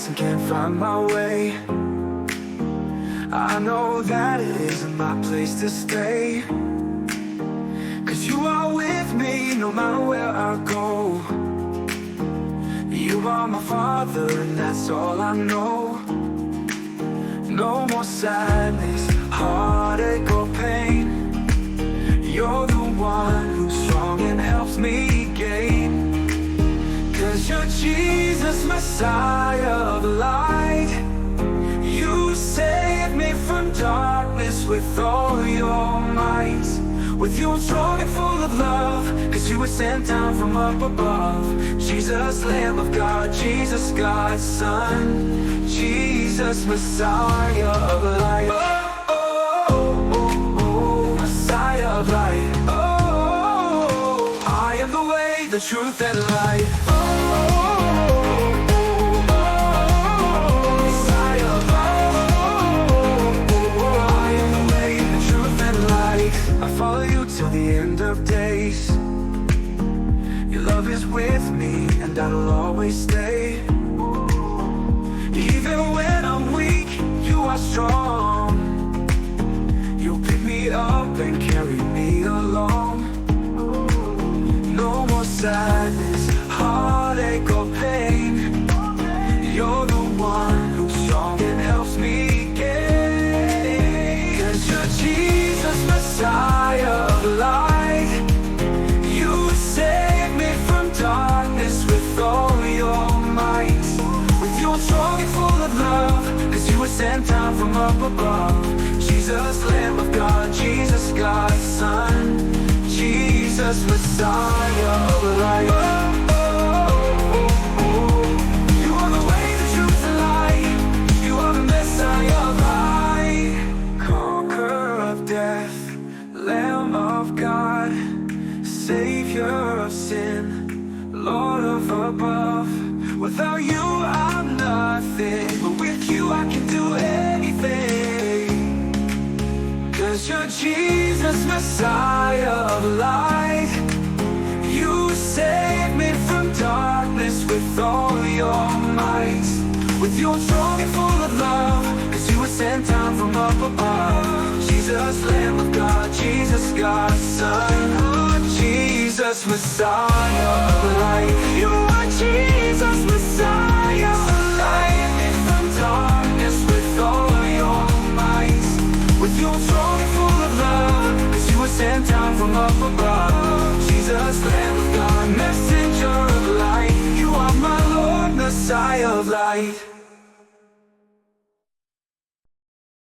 lost and can't find my way. I know that it isn't my place to stay, 'cause you are with me no matter where I go. You are my Father and that's all I know. No more sadness, heartache or pain. You're the one who's strong and helps me gain. 'Cause you're Jesus, Messiah of light. You save me from darkness with all your might. With you I'm strong and full of love, 'cause you were sent down from up above. Jesus, Lamb of God, Jesus, God's Son. Jesus, Messiah of light. Oh, oh, oh, oh, oh, Messiah of light. Oh, oh, oh, I am the way, the truth and light. Oh, follow you till the end of days. Your love is with me and I'll always stay. Even when I'm weak, you are strong. You'll pick me up and carry me along. No more sadness, heartache or pain. You're the one who's strong and helps me gain. 'Cause you're Jesus, Messiah of light. You save me from darkness with all your might. With your strong and full of love, 'cause you were sent down from up above. Jesus, Lamb of God, Jesus, God's Son. Jesus, Messiah of light. Oh, oh, oh, oh. You are the way, the truth and light. You are the Messiah of light. Conqueror of death, Lamb of God, Savior of sin, Lord of above. Without you I'm nothing, but with you I can do anything. 'Cause you're Jesus, Messiah of light. You save me from darkness with all your might. With your strong and full of love, 'cause you were sent down from up above. Jesus, Lamb of God, Jesus, God's Son. Oh, Jesus, Messiah of light. You are Jesus, Messiah of light. Me from darkness with all your might. With your strong and full of love, 'cause you were sent down from up above. Jesus, Lamb of God, messenger of light. You are my Lord, Messiah of light.